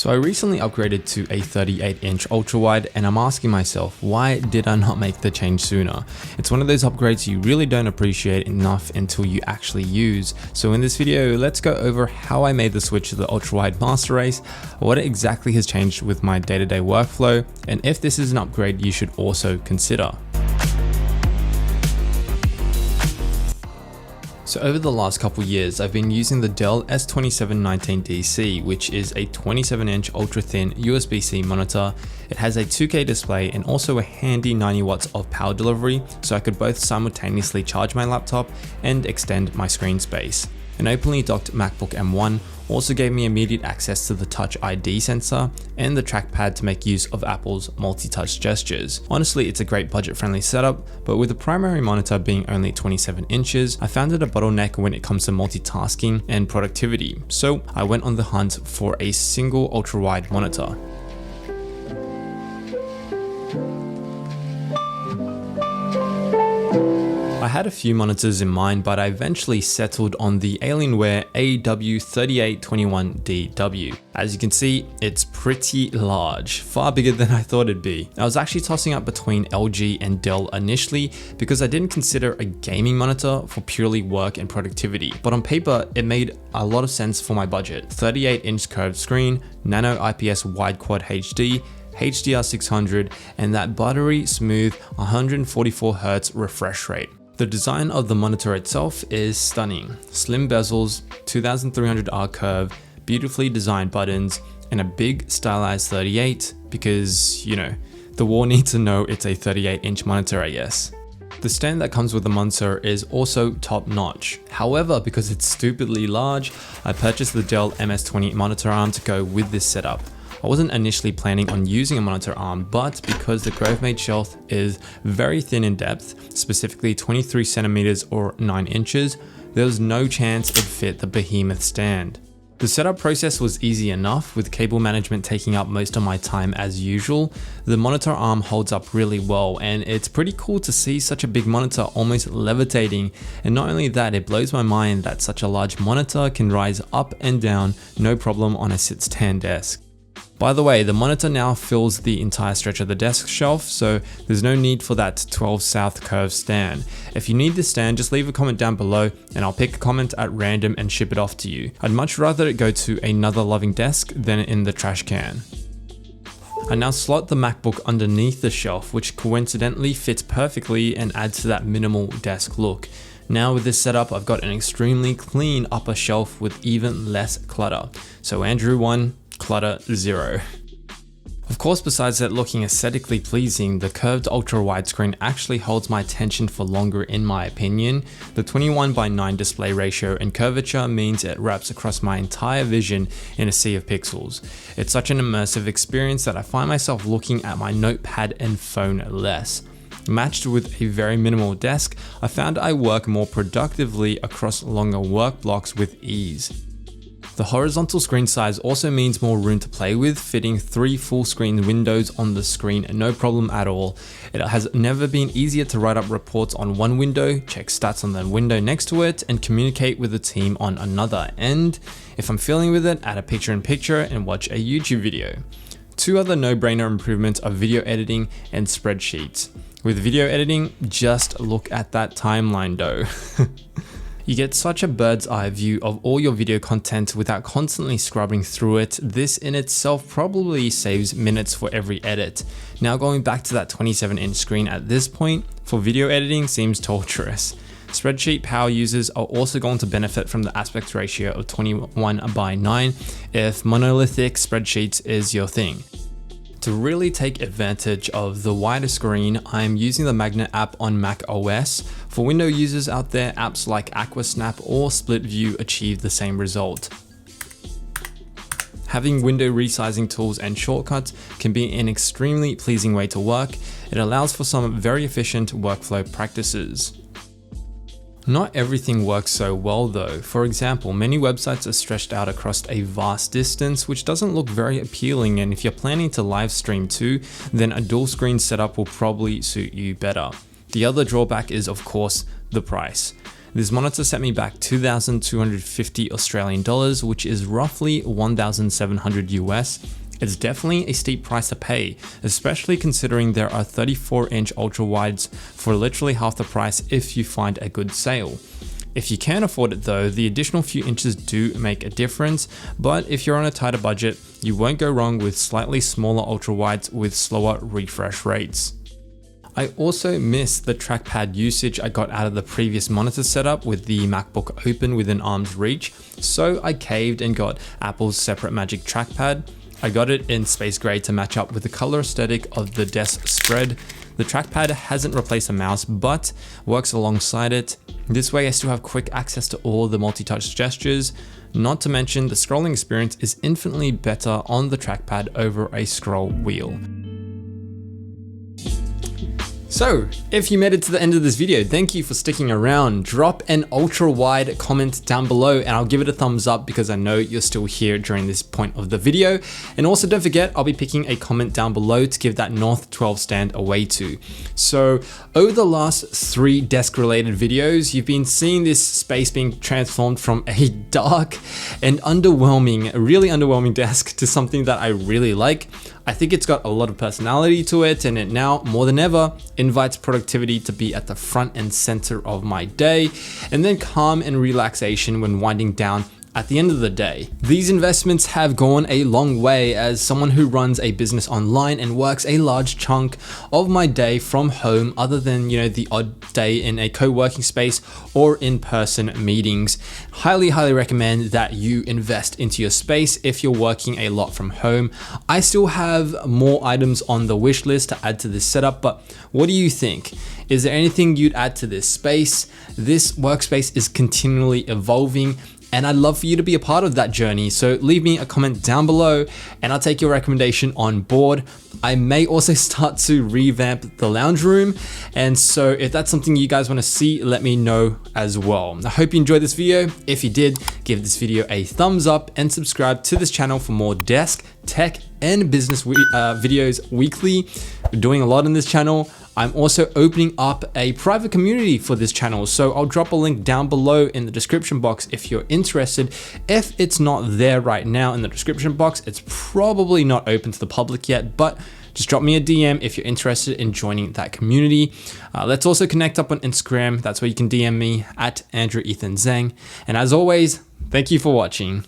So I recently upgraded to a 38-inch ultrawide, and I'm asking myself, why did I not make the change sooner? It's one of those upgrades you really don't appreciate enough until you actually use. So in this video, let's go over how I made the switch to the ultrawide master race, what exactly has changed with my day-to-day workflow, and if this is an upgrade you should also consider. So over the last couple years, I've been using the Dell S2719DC, which is a 27-inch ultra-thin USB-C monitor. It has a 2K display and also a handy 90 watts of power delivery, so I could both simultaneously charge my laptop and extend my screen space. An openly docked MacBook M1 also gave me immediate access to the Touch ID sensor and the trackpad to make use of Apple's multi-touch gestures. Honestly, it's a great budget-friendly setup, but with the primary monitor being only 27 inches, I found it a bottleneck when it comes to multitasking and productivity, so I went on the hunt for a single ultra-wide monitor. I had a few monitors in mind, but I eventually settled on the Alienware AW3821DW. As you can see, it's pretty large, far bigger than I thought it'd be. I was actually tossing up between LG and Dell initially because I didn't consider a gaming monitor for purely work and productivity, but on paper, it made a lot of sense for my budget. 38-inch curved screen, nano IPS wide quad HD, HDR600, and that buttery smooth 144Hz refresh rate. The design of the monitor itself is stunning. Slim bezels, 2300R curve, beautifully designed buttons, and a big stylized 38 because, you know, the wall needs to know it's a 38-inch monitor, I guess. The stand that comes with the monitor is also top notch. However, because it's stupidly large, I purchased the Dell MS-20 monitor arm to go with this setup. I wasn't initially planning on using a monitor arm, but because the Grove-made shelf is very thin in depth, specifically 23 centimeters or 9 inches, there was no chance it'd fit the behemoth stand. The setup process was easy enough, with cable management taking up most of my time as usual. The monitor arm holds up really well, and it's pretty cool to see such a big monitor almost levitating. And not only that, it blows my mind that such a large monitor can rise up and down no problem on a sit-stand desk. By the way, the monitor now fills the entire stretch of the desk shelf, so there's no need for that 12 South curve stand. If you need this stand, just leave a comment down below and I'll pick a comment at random and ship it off to you. I'd much rather it go to another loving desk than in the trash can. I now slot the MacBook underneath the shelf, which coincidentally fits perfectly and adds to that minimal desk look. Now with this setup, I've got an extremely clean upper shelf with even less clutter. So Andrew 1, clutter 0. Of course, besides it looking aesthetically pleasing, the curved ultra widescreen actually holds my attention for longer in my opinion. The 21:9 display ratio and curvature means it wraps across my entire vision in a sea of pixels. It's such an immersive experience that I find myself looking at my notepad and phone less. Matched with a very minimal desk, I found I work more productively across longer work blocks with ease. The horizontal screen size also means more room to play with, fitting 3 full screen windows on the screen, no problem at all. It has never been easier to write up reports on one window, check stats on the window next to it, and communicate with the team on another. And if I'm feeling with it, add a picture-in-picture and watch a YouTube video. 2 other no-brainer improvements are video editing and spreadsheets. With video editing, just look at that timeline though. You get such a bird's eye view of all your video content without constantly scrubbing through it. This in itself probably saves minutes for every edit. Now going back to that 27-inch screen at this point, for video editing seems torturous. Spreadsheet power users are also going to benefit from the aspect ratio of 21:9 if monolithic spreadsheets is your thing. To really take advantage of the wider screen, I'm using the Magnet app on Mac OS. For Windows users out there, apps like Aquasnap or Split View achieve the same result. Having window resizing tools and shortcuts can be an extremely pleasing way to work. It allows for some very efficient workflow practices. Not everything works so well though. For example, many websites are stretched out across a vast distance, which doesn't look very appealing, and if you're planning to live stream too, then a dual screen setup will probably suit you better. The other drawback is, of course, the price. This monitor set me back 2,250 Australian dollars, which is roughly 1,700 US. It's definitely a steep price to pay, especially considering there are 34-inch ultra-wides for literally half the price if you find a good sale. If you can afford it though, the additional few inches do make a difference, but if you're on a tighter budget, you won't go wrong with slightly smaller ultra-wides with slower refresh rates. I also miss the trackpad usage I got out of the previous monitor setup with the MacBook open within arm's reach, so I caved and got Apple's separate Magic Trackpad. I got it in space gray to match up with the color aesthetic of the desk spread. The trackpad hasn't replaced a mouse, but works alongside it. This way I still have quick access to all the multi-touch gestures. Not to mention the scrolling experience is infinitely better on the trackpad over a scroll wheel. So, if you made it to the end of this video, thank you for sticking around. Drop an ultra wide comment down below and I'll give it a thumbs up because I know you're still here during this point of the video. And also don't forget, I'll be picking a comment down below to give that North 12 stand away to. So over the last 3 desk related videos, you've been seeing this space being transformed from a dark and underwhelming, really underwhelming desk to something that I really like. I think it's got a lot of personality to it, and it now more than ever invites productivity to be at the front and center of my day, and then calm and relaxation when winding down at the end of the day. These investments have gone a long way as someone who runs a business online and works a large chunk of my day from home, other than, the odd day in a co-working space or in-person meetings. Highly recommend that you invest into your space if you're working a lot from home. I still have more items on the wish list to add to this setup, but what do you think? Is there anything you'd add to this space? This workspace is continually evolving, and I'd love for you to be a part of that journey. So leave me a comment down below and I'll take your recommendation on board. I may also start to revamp the lounge room. And so if that's something you guys want to see, let me know as well. I hope you enjoyed this video. If you did, give this video a thumbs up and subscribe to this channel for more desk, tech, and business videos weekly. We're doing a lot on this channel. I'm also opening up a private community for this channel, so I'll drop a link down below in the description box if you're interested. If it's not there right now in the description box, it's probably not open to the public yet, but just drop me a DM if you're interested in joining that community. Let's also connect up on Instagram. That's where you can DM me at AndrewEthanZeng. And as always, thank you for watching.